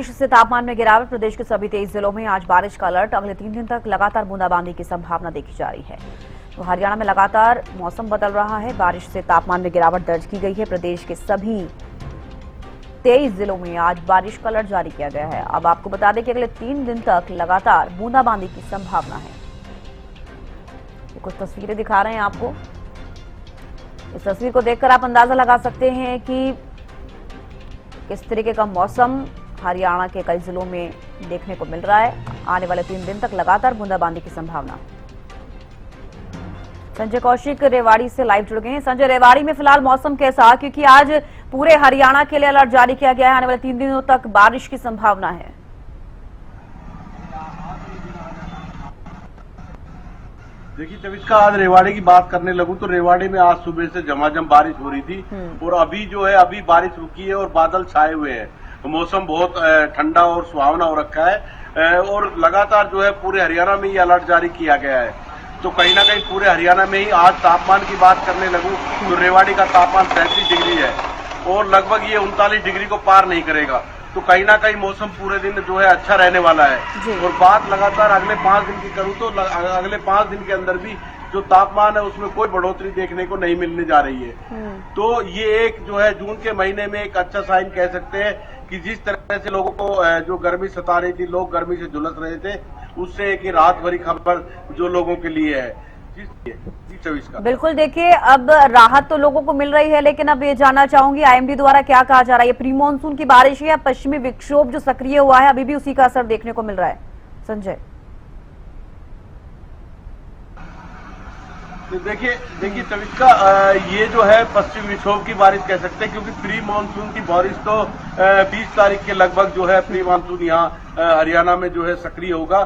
बारिश से तापमान में गिरावट। प्रदेश के सभी 23 जिलों में आज बारिश का अलर्ट। अगले 3 दिन तक लगातार बूंदाबांदी की संभावना देखी जा रही है। तो हरियाणा में लगातार मौसम बदल रहा है। बारिश से तापमान में गिरावट दर्ज की गई है। प्रदेश के सभी 23 जिलों में आज बारिश का अलर्ट जारी किया गया है। अब आपको बता दें कि अगले 3 दिन तक लगातार बूंदाबांदी की संभावना है। कुछ तस्वीरें दिखा रहे हैं आपको। इस तस्वीर को देखकर आप अंदाजा लगा सकते हैं कि किस तरीके का मौसम हरियाणा के कई जिलों में देखने को मिल रहा है। आने वाले 3 दिन तक लगातार बूंदाबांदी की संभावना। संजय कौशिक रेवाड़ी से लाइव जुड़ गए हैं। संजय, रेवाड़ी में फिलहाल मौसम कैसा, क्योंकि आज पूरे हरियाणा के लिए अलर्ट जारी किया गया है। आने वाले 3 दिनों तक बारिश की संभावना है। देखिए, जब इसका आज रेवाड़ी की बात करने लगूं तो रेवाड़ी में आज सुबह से झमाझम बारिश हो रही थी और अभी बारिश रुकी है और बादल छाए हुए हैं। मौसम बहुत ठंडा और सुहावना हो रखा है और लगातार जो है पूरे हरियाणा में ये अलर्ट जारी किया गया है। तो कहीं ना कहीं पूरे हरियाणा में ही आज तापमान की बात करने लगूं तो रेवाड़ी का तापमान 33 डिग्री है और लगभग ये 39 डिग्री को पार नहीं करेगा। तो कहीं ना कहीं मौसम पूरे दिन जो है अच्छा रहने वाला है। और बात लगातार अगले 5 दिन की करूं तो अगले 5 दिन के अंदर भी जो तापमान है उसमें कोई बढ़ोतरी देखने को नहीं मिलने जा रही है। तो ये एक जो है जून के महीने में एक अच्छा साइन कह सकते हैं कि जिस तरह से लोगों को जो गर्मी सता रही थी, लोग गर्मी से झुलस रहे थे, उससे एक राहत भरी खबर जो लोगों के लिए है। बिल्कुल, देखिए अब राहत तो लोगों को मिल रही है, लेकिन अब ये जानना चाहूंगी आईएमडी द्वारा क्या कहा जा रहा है। ये प्री मानसून की बारिश है या पश्चिमी विक्षोभ जो सक्रिय हुआ है अभी भी उसी का असर देखने को मिल रहा है? संजय, देखिए तविष्का, ये जो है पश्चिमी विक्षोभ की बारिश कह सकते हैं क्योंकि प्री मानसून की बारिश तो 20 तारीख के लगभग जो है प्री मानसून यहाँ हरियाणा में जो है सक्रिय होगा।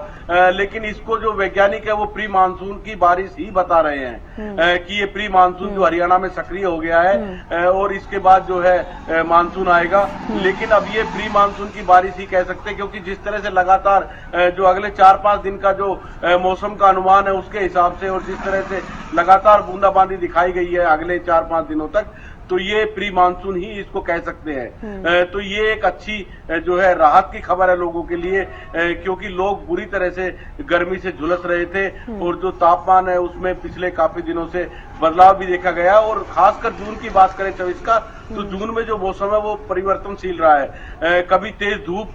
लेकिन इसको जो वैज्ञानिक है वो प्री मानसून की बारिश ही बता रहे हैं कि ये प्री मानसून जो हरियाणा में सक्रिय हो गया है और इसके बाद जो है मानसून आएगा। लेकिन अब ये प्री मानसून की बारिश ही कह सकते हैं क्योंकि जिस तरह से लगातार जो अगले 4-5 दिन का जो मौसम का अनुमान है उसके हिसाब से और जिस तरह से लगातार बूंदाबांदी दिखाई गई है अगले 4-5 दिनों तक, तो ये प्री मानसून ही इसको कह सकते हैं। तो ये एक अच्छी जो है राहत की खबर है लोगों के लिए क्योंकि लोग बुरी तरह से गर्मी से झुलस रहे थे और जो तापमान है उसमें पिछले काफी दिनों से बदलाव भी देखा गया। और खासकर जून की बात करें 24 का, तो जून में जो मौसम है वो परिवर्तनशील रहा है। कभी तेज धूप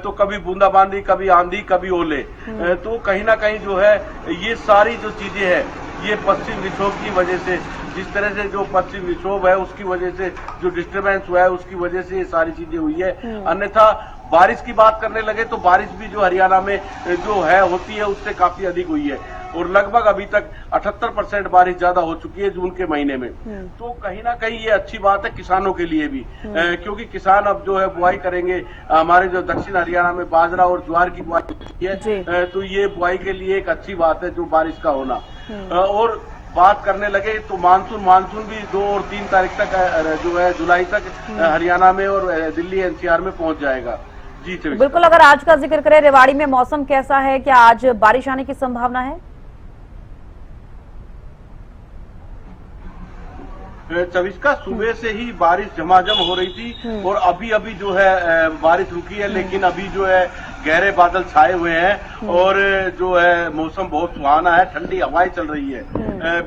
तो कभी बूंदाबांदी, कभी आंधी, कभी ओले। तो कहीं ना कहीं जो है ये सारी जो चीजें हैं ये पश्चिम विक्षोभ की वजह से, जिस तरह से जो पश्चिम विक्षोभ है उसकी वजह से जो डिस्टर्बेंस हुआ है उसकी वजह से ये सारी चीजें हुई है। अन्यथा बारिश की बात करने लगे तो बारिश भी जो हरियाणा में जो है होती है उससे काफी अधिक हुई है और लगभग अभी तक 78% बारिश ज्यादा हो चुकी है जून के महीने में। तो कहीं ना कहीं ये अच्छी बात है किसानों के लिए भी क्योंकि किसान अब जो है बुआई करेंगे। हमारे जो दक्षिण हरियाणा में बाजरा और ज्वार की बुआई होती है तो ये बुआई के लिए एक अच्छी बात है जो बारिश का होना। और बात करने लगे तो मानसून भी 2 और 3 तारीख तक जो है जुलाई तक हरियाणा में और दिल्ली एनसीआर में पहुंच जाएगा। जी बिल्कुल, अगर आज का जिक्र करें रेवाड़ी में मौसम कैसा है, क्या आज बारिश आने की संभावना है? 24 का सुबह से ही बारिश झमाझम हो रही थी और अभी जो है बारिश रुकी है, लेकिन अभी जो है गहरे बादल छाए हुए हैं और जो है मौसम बहुत सुहाना है, ठंडी हवाएं चल रही है।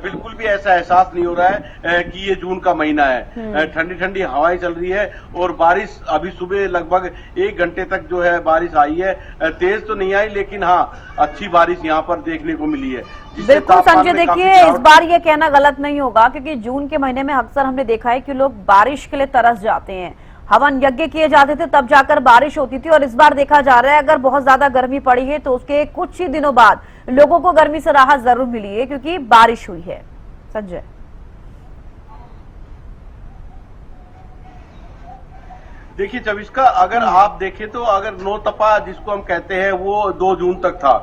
बिल्कुल भी ऐसा एहसास नहीं हो रहा है कि ये जून का महीना है। ठंडी ठंडी हवाएं चल रही है और बारिश अभी सुबह लगभग 1 घंटे तक जो है बारिश आई है। तेज तो नहीं आई लेकिन हाँ अच्छी बारिश यहाँ पर देखने को मिली है। बिल्कुल संजय, देखिए इस बार ये कहना गलत नहीं होगा क्योंकि जून के महीने में अक्सर हमने देखा है कि लोग बारिश के लिए तरस जाते हैं। हवन यज्ञ किए जाते थे तब जाकर बारिश होती थी और इस बार देखा जा रहा है अगर बहुत ज्यादा गर्मी पड़ी है तो उसके कुछ ही दिनों बाद लोगों को गर्मी से राहत जरूर मिली है क्योंकि बारिश हुई है। संजय, देखिए 24 का अगर आप देखें तो अगर नौ तपा जिसको हम कहते हैं वो 2 जून तक था,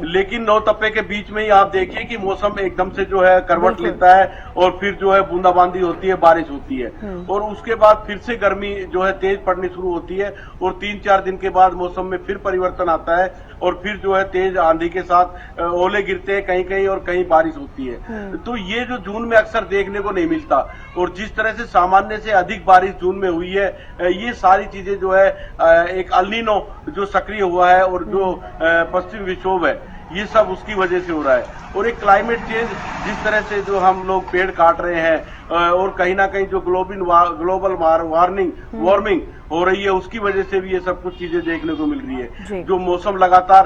लेकिन 9 तपे के बीच में ही आप देखिए कि मौसम एकदम से जो है करवट लेता है और फिर जो है बूंदाबांदी होती है, बारिश होती है और उसके बाद फिर से गर्मी जो है तेज पड़नी शुरू होती है और 3-4 दिन के बाद मौसम में फिर परिवर्तन आता है और फिर जो है तेज आंधी के साथ ओले गिरते हैं कहीं कहीं और कहीं बारिश होती है। तो ये जो जून में अक्सर देखने को नहीं मिलता, और जिस तरह से सामान्य से अधिक बारिश जून में हुई है, ये सारी चीजें जो है एक अल्नीनो जो सक्रिय हुआ है और जो पश्चिमी विक्षोभ है, ये सब उसकी वजह से हो रहा है। और एक क्लाइमेट चेंज जिस तरह से जो हम लोग पेड़ काट रहे हैं और कहीं ना कहीं जो ग्लोबल वार्मिंग हो रही है, उसकी वजह से भी ये सब कुछ चीजें देखने को मिल रही है। जो मौसम लगातार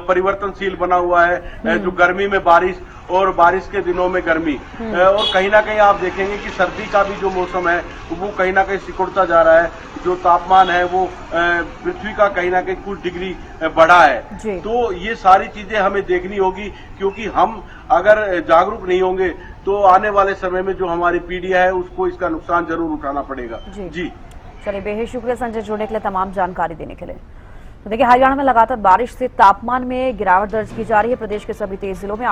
परिवर्तनशील बना हुआ है, जो गर्मी में बारिश और बारिश के दिनों में गर्मी, और कहीं ना कहीं आप देखेंगे कि सर्दी का भी जो मौसम है वो कहीं ना कहीं सिकुड़ता जा रहा है। जो तापमान है वो पृथ्वी का कहीं ना कहीं कुछ डिग्री बढ़ा है। तो ये सारी चीजें हमें देखनी होगी, क्योंकि हम अगर जागरूक नहीं होंगे तो आने वाले समय में जो हमारी पीढ़ी है उसको इसका नुकसान जरूर उठाना पड़ेगा। जी चलिए, बेहद शुक्रिया संजय जुड़ने के लिए, तमाम जानकारी देने के लिए। तो देखिए, हरियाणा में लगातार बारिश से तापमान में गिरावट दर्ज की जा रही है। प्रदेश के सभी 23 जिलों में